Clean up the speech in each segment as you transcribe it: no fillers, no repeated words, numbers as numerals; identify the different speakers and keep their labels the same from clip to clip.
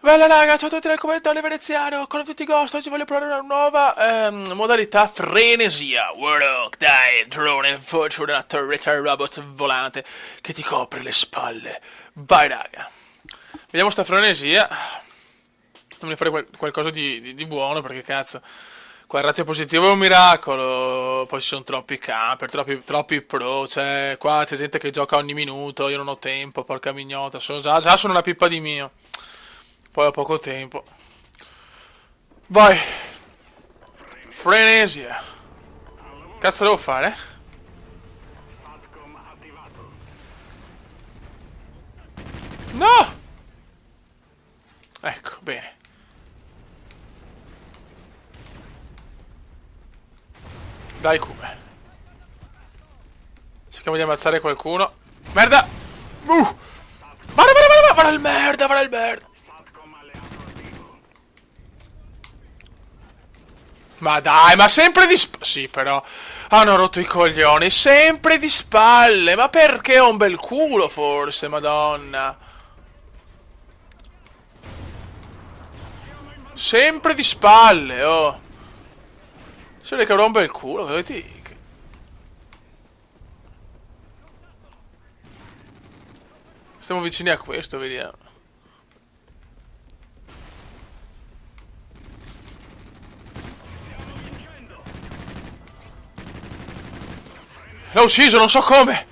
Speaker 1: Bella raga, ciao a tutti dal commentario veneziano, Call of Duty Ghost, oggi voglio provare una nuova modalità frenesia. Warlock, dai, drone, fortune, una turret, robot volante che ti copre le spalle. Vai raga. Vediamo sta frenesia. Fammi fare qualcosa di buono perché cazzo. Qua il ratio positivo è un miracolo, poi ci sono troppi camper, troppi pro, cioè qua c'è gente che gioca ogni minuto, io non ho tempo, porca mignota, già sono una pippa di mio. Poi ho poco tempo. Vai. Frenesia. Cazzo devo fare? No! Ecco, bene. Dai come. Cerchiamo di ammazzare qualcuno. Merda! Vada il merda, vada il merda! Ma dai, ma sempre di spalle. Sì, però. Hanno rotto i coglioni. Sempre di spalle. Ma perché ho un bel culo, forse, madonna. Sempre di spalle, oh. Se vede che avrò un bel culo, cosa ti. Stiamo vicini a questo, vediamo. L'ho ucciso, non so come.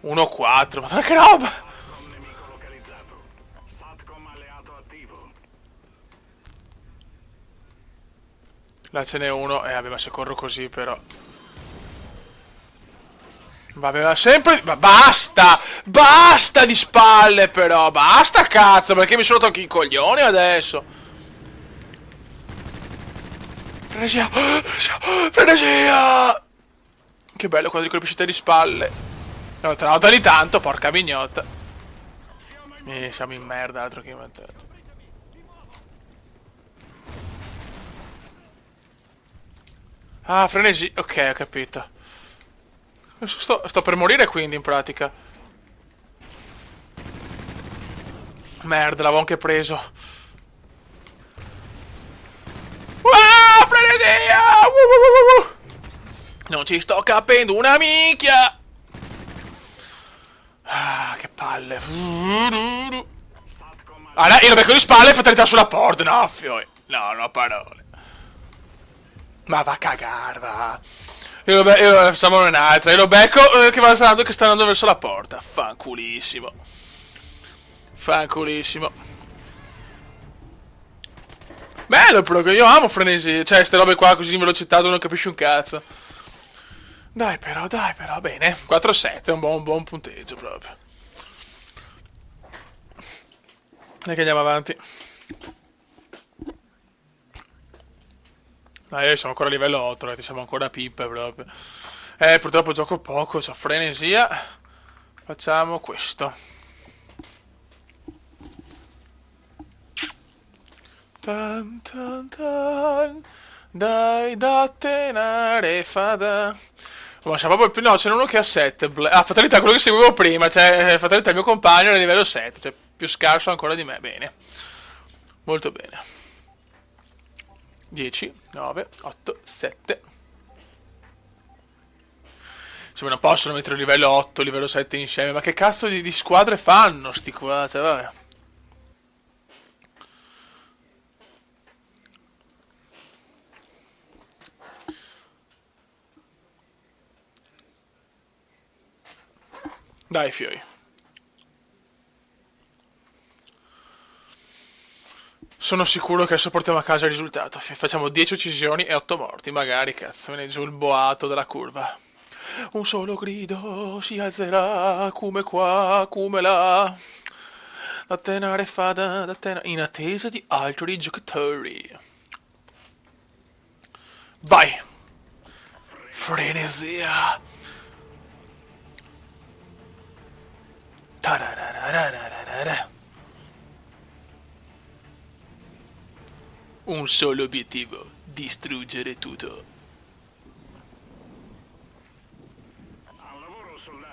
Speaker 1: 1-4, ma che roba! Là ce n'è uno. Vabbè, ma se corro così, però. Vabbè, ma sempre. Ma basta! Basta di spalle, però! Basta, cazzo! Perché mi sono tocchi i coglioni adesso? Frenesia! Frenesia! Che bello quando ricolpisci te di spalle. No, tra l'altro ogni tanto, porca mignotta. Siamo in merda, altro che inventato. Ah, frenesi. Ok, ho capito. Sto per morire quindi, in pratica. Merda, l'avevo anche preso. Frenesia! Non ci sto capendo una minchia! Ah, che palle. Ah, no, io lo becco di spalle e fatalità sulla porta. No, fioi. No, no, parole. Ma va a cagare, va. Io facciamo un'altra. Io lo becco che sta andando verso la porta. Fanculissimo. Fanculissimo. Bello però che io amo frenesi. Cioè, ste robe qua così in velocità dove non capisci un cazzo. Dai però, bene. 4-7 è un buon punteggio proprio. Dai che andiamo avanti. Dai, siamo ancora a livello 8, ragazzi, siamo ancora pippe proprio. Purtroppo gioco poco, c'ho frenesia. Facciamo questo. Tan tan tan. Dai, dattenare fada. Ma c'è proprio più. No, c'è uno che ha 7. Fatalità, quello che seguivo prima. Cioè, fatalità, il mio compagno è a livello 7. Cioè, più scarso ancora di me. Bene. Molto bene. 10, 9, 8, 7. Insomma, non possono mettere livello 8, livello 7 insieme. Ma che cazzo di squadre fanno sti qua? Cioè, vabbè. Dai, fioi. Sono sicuro che adesso portiamo a casa il risultato. Facciamo 10 uccisioni e 8 morti. Magari, cazzo, viene giù il boato della curva. Un solo grido si alzerà, come qua, come là. Da tenere fada, in attesa di altri giocatori. Vai! Frenesia! Tarararararara. Un solo obiettivo, distruggere tutto.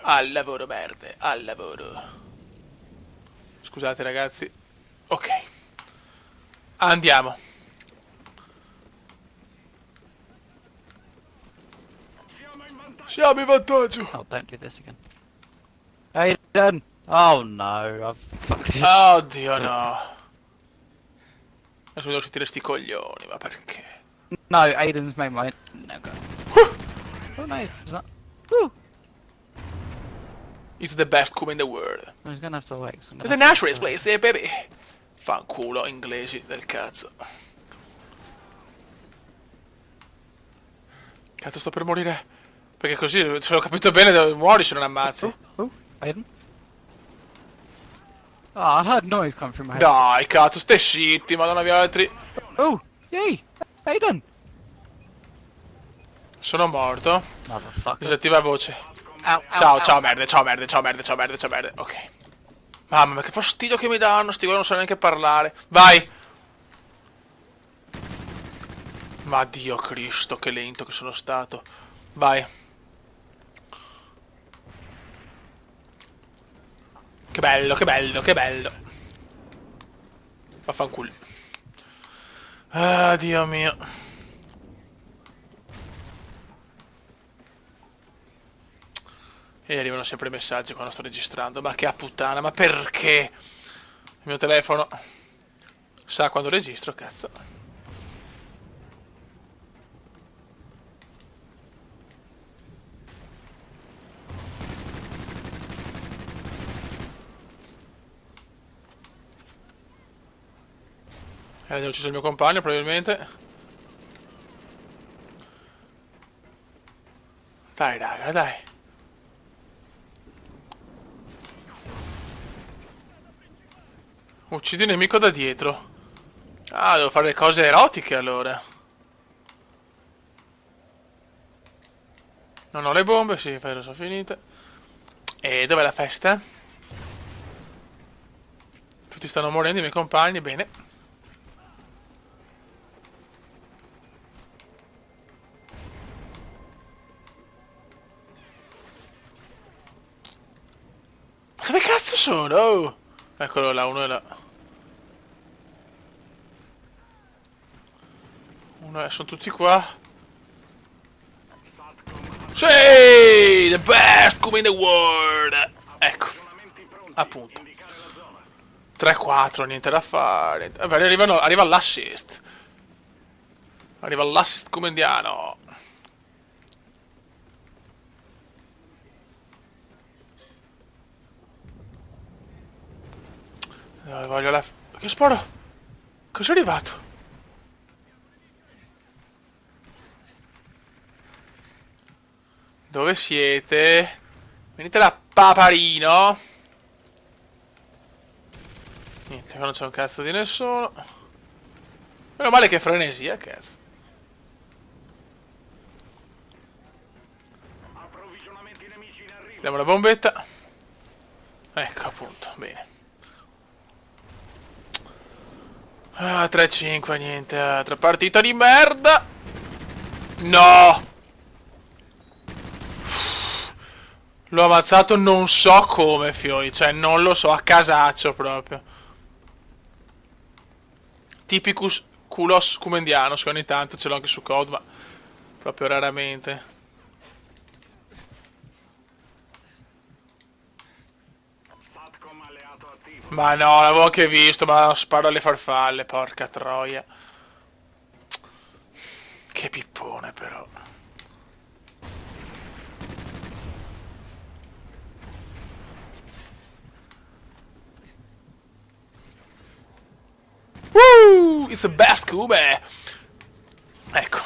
Speaker 1: Al lavoro, merde, al lavoro. Scusate ragazzi. Ok. Andiamo. Siamo in vantaggio.
Speaker 2: Oh, don't do this again. Aiden! Oh no, I've fucked it.
Speaker 1: Oddio no. Adesso devo sentire sti coglioni, ma perché?
Speaker 2: No, Aiden's made my... No, go. Oh no, it's not. Woo!
Speaker 1: It's the best come in the world.
Speaker 2: He's gonna have to wait. So I'm
Speaker 1: The
Speaker 2: gonna
Speaker 1: naturalist place there, baby. Fanculo, inglesi del cazzo. Cazzo, sto per morire. Perché così, se ho capito bene, muori se non ammazzi.
Speaker 2: Aiden? Oh, I heard noise come from my head.
Speaker 1: Dai, cazzo, stai zitti, madonna mia, altri.
Speaker 2: Oh, yay! Aiden!
Speaker 1: Sono morto.
Speaker 2: Motherfucker.
Speaker 1: Disattiva voce.
Speaker 2: Ow,
Speaker 1: Ciao,
Speaker 2: ow,
Speaker 1: ciao,
Speaker 2: ow.
Speaker 1: merde, ciao, merde, ciao, merde, ciao, merde, ciao, merde. Ok. Mamma mia, che fastidio che mi danno, sti qua non so neanche parlare. Vai! Ma Dio Cristo, che lento che sono stato. Vai. Che bello, che bello, che bello. Vaffanculo. Ah, Dio mio. E arrivano sempre i messaggi quando sto registrando. Ma che a puttana, ma perché? Il mio telefono sa quando registro, cazzo. Ho ucciso il mio compagno, probabilmente. Dai, raga, dai. Uccidi il nemico da dietro. Ah, devo fare cose erotiche allora. Non ho le bombe, sì, sono finite. E dov'è la festa? Tutti stanno morendo, i miei compagni, bene. Ma dove cazzo sono? Oh. Eccolo là, uno è là. Uno è, sono tutti qua. Sì, the best come in the world. Ecco, appunto. 3-4, niente da fare. Vabbè, arriva l'assist. Arriva l'assist come indiano. Dai, voglio la... Che sparo? Cos'è arrivato? Dove siete? Venite là, paparino. Niente, qua non c'è un cazzo di nessuno. Meno male che è frenesia, cazzo. Diamo la bombetta. Ecco, appunto, bene. Ah, 3-5, niente, altra partita di merda. No! L'ho ammazzato non so come, fioi, cioè non lo so, a casaccio proprio. Tipicus culos cumendiano, che ogni tanto ce l'ho anche su COD, ma proprio raramente. Ma no, l'avevo anche visto, ma sparo alle farfalle, porca troia. Che pippone però. Woo! It's the best Cube! Ecco.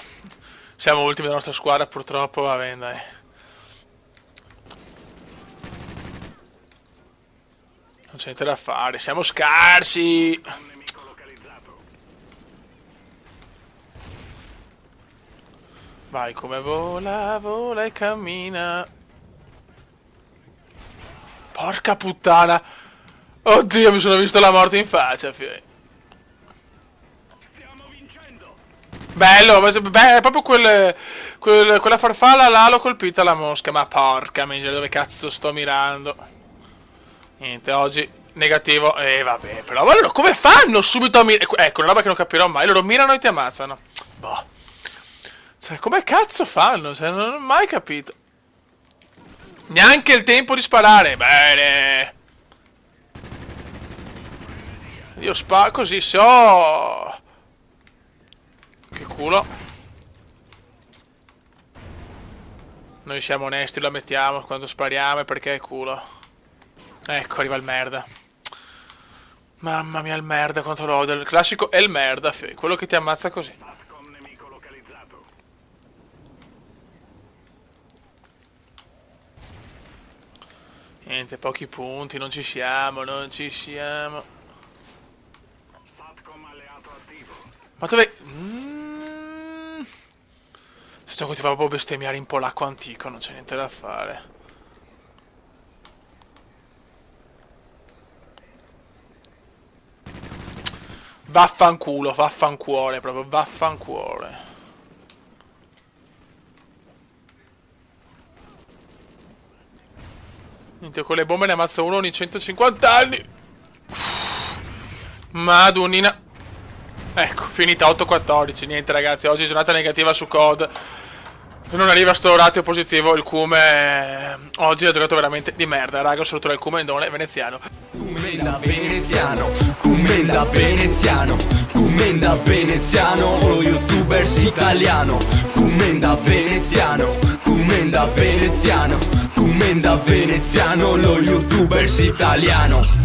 Speaker 1: Siamo ultimi della nostra squadra, purtroppo, va bene, dai. Non c'è niente da fare, siamo scarsi! Vai come vola, vola e cammina. Porca puttana! Oddio, mi sono visto la morte in faccia, figlio. Bello, beh, proprio quella farfalla là l'ho colpita la mosca, ma porca miseria, dove cazzo sto mirando? Niente, oggi negativo. Vabbè, però allora come fanno subito a ecco, una roba che non capirò mai. Loro mirano e ti ammazzano. Boh. Cioè, come cazzo fanno? Cioè, non ho mai capito. Neanche il tempo di sparare. Bene. Io sparo così, se ho... Che culo. Noi siamo onesti, lo ammettiamo quando spariamo, è perché è culo. Ecco, arriva il merda. Mamma mia, il merda, quanto lo odio. Il classico è il merda, quello che ti ammazza così. Niente, pochi punti, non ci siamo, non ci siamo. Ma dove... Sto gioco ti fa proprio bestemmiare in polacco antico, non c'è niente da fare. Vaffanculo, vaffancuore, proprio vaffancuore. Niente, con le bombe ne ammazzo uno ogni 150 anni. Madonnina. Ecco, finita 8-14. Niente ragazzi, oggi giornata negativa su COD. Non arriva sto ratio positivo. Il Cume oggi ha giocato veramente di merda. Raga, un saluto dal Cumendone veneziano.
Speaker 3: Cumenda veneziano, Cumenda veneziano, Cumenda veneziano, lo youtubers italiano. Cumenda veneziano, Cumenda veneziano, Cumenda veneziano, lo youtubers italiano.